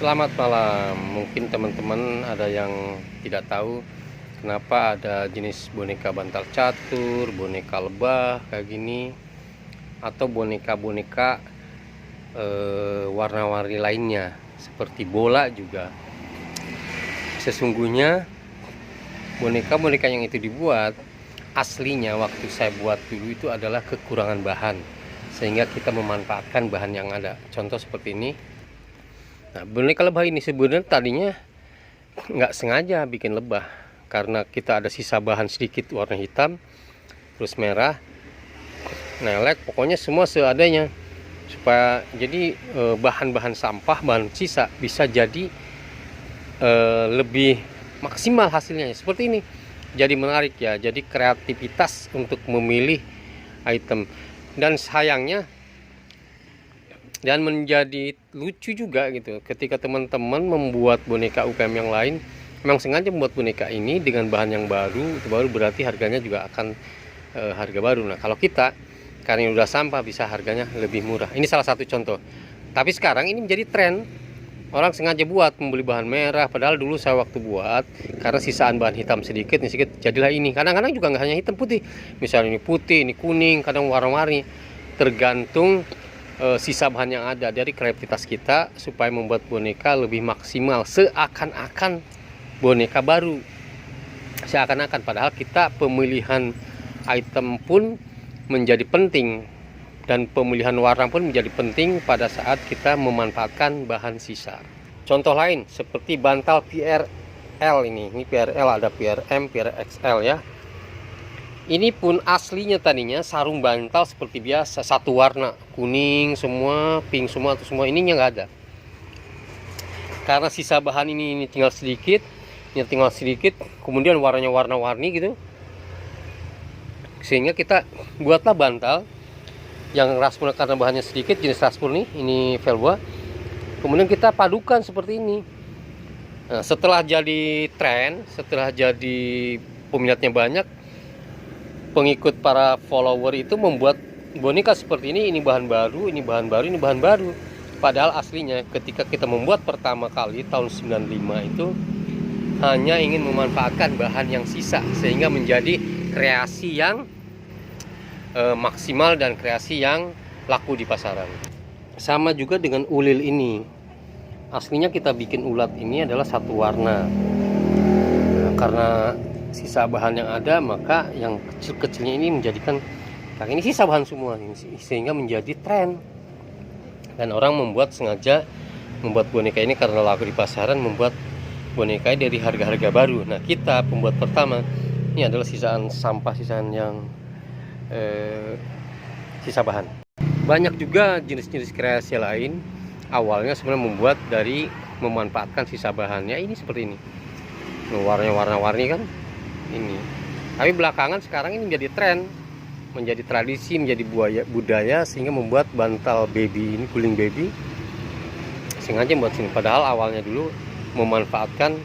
Selamat malam. Mungkin teman-teman ada yang tidak tahu kenapa ada jenis boneka bantal catur, boneka lebah kayak gini, atau boneka-boneka warna-warni lainnya seperti bola juga. Sesungguhnya boneka-boneka yang itu dibuat aslinya waktu saya buat dulu itu adalah kekurangan bahan, sehingga kita memanfaatkan bahan yang ada. Contoh seperti ini. Nah, boneka lebah ini sebenarnya tadinya nggak sengaja bikin lebah, karena kita ada sisa bahan sedikit warna hitam, terus merah, nelek, pokoknya semua seadanya, supaya jadi bahan-bahan sampah, bahan sisa bisa jadi lebih maksimal hasilnya seperti ini. Jadi menarik ya, jadi kreativitas untuk memilih item. Dan sayangnya dan menjadi lucu juga gitu ketika teman-teman membuat boneka UKM yang lain, memang sengaja membuat boneka ini dengan bahan yang baru, itu baru berarti harganya juga akan harga baru. Nah, kalau kita karena ini udah sampah bisa harganya lebih murah. Ini salah satu contoh. Tapi sekarang ini menjadi tren, orang sengaja buat membeli bahan merah, padahal dulu saya waktu buat karena sisaan bahan hitam sedikit jadilah ini. Kadang-kadang juga nggak hanya hitam putih, misalnya ini putih, ini kuning, kadang warna-warni, tergantung sisa bahan yang ada. Dari kreativitas kita supaya membuat boneka lebih maksimal, seakan-akan boneka baru, seakan-akan, padahal kita pemilihan item pun menjadi penting, dan pemilihan warna pun menjadi penting pada saat kita memanfaatkan bahan sisa. Contoh lain seperti bantal PRL ini PRL, ada PRM, PRXL ya. Ini pun aslinya tadinya sarung bantal seperti biasa, satu warna, kuning semua, pink semua, atau semua ininya nggak ada. Karena sisa bahan ini tinggal sedikit, kemudian warnanya warna-warni gitu, sehingga kita buatlah bantal yang raspberry karena bahannya sedikit, jenis raspberry ini velva. Kemudian kita padukan seperti ini. Nah, setelah jadi tren, setelah jadi peminatnya banyak, pengikut para follower itu membuat boneka seperti ini bahan baru, ini bahan baru, ini bahan baru. Padahal aslinya ketika kita membuat pertama kali tahun 95 itu hanya ingin memanfaatkan bahan yang sisa, sehingga menjadi kreasi yang maksimal dan kreasi yang laku di pasaran. Sama juga dengan ulil ini. Aslinya kita bikin ulat ini adalah satu warna. Nah, karena sisa bahan yang ada, maka yang kecil-kecilnya ini menjadikan, nah ini sisa bahan semua ini, sehingga menjadi tren. Dan orang sengaja membuat boneka ini karena laku di pasaran, membuat boneka dari harga-harga baru. Nah, kita pembuat pertama ini adalah sisaan sampah, sisaan yang sisa bahan. Banyak juga jenis-jenis kreasi lain awalnya sebenarnya membuat dari memanfaatkan sisa bahannya. Ini seperti ini, warnanya warna-warni kan ini. Tapi belakangan sekarang ini menjadi tren, menjadi tradisi, menjadi budaya, sehingga membuat bantal baby ini, guling baby, sengaja buat sini. Padahal awalnya dulu memanfaatkan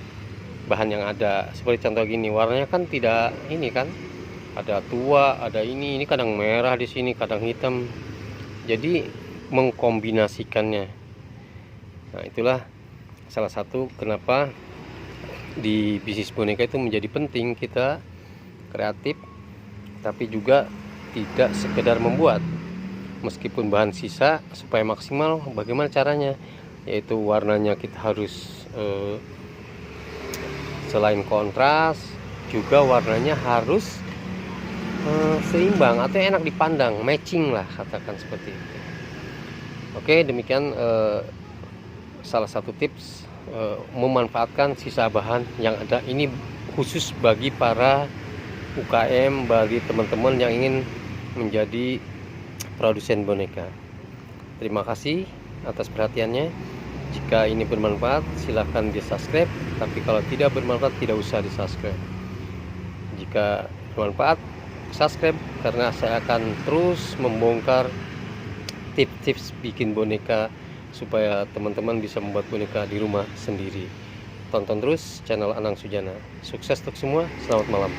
bahan yang ada. Seperti contoh gini, warnanya kan tidak ini kan, ada tua, ada ini kadang merah di sini, kadang hitam. Jadi mengkombinasikannya. Nah, itulah salah satu kenapa di bisnis boneka itu menjadi penting kita kreatif, tapi juga tidak sekedar membuat. Meskipun bahan sisa, supaya maksimal, bagaimana caranya? Yaitu warnanya kita harus selain kontras, juga warnanya harus seimbang atau enak dipandang, matching lah, katakan seperti itu. Oke, demikian salah satu tips memanfaatkan sisa bahan yang ada. Ini khusus bagi para UKM, bagi teman-teman yang ingin menjadi produsen boneka. Terima kasih atas perhatiannya. Jika ini bermanfaat, silahkan di subscribe, tapi kalau tidak bermanfaat tidak usah di subscribe. Jika bermanfaat, subscribe, karena saya akan terus membongkar tips-tips bikin boneka supaya teman-teman bisa membuat boneka di rumah sendiri. Tonton terus channel Anang Sujana. Sukses untuk semua, selamat malam.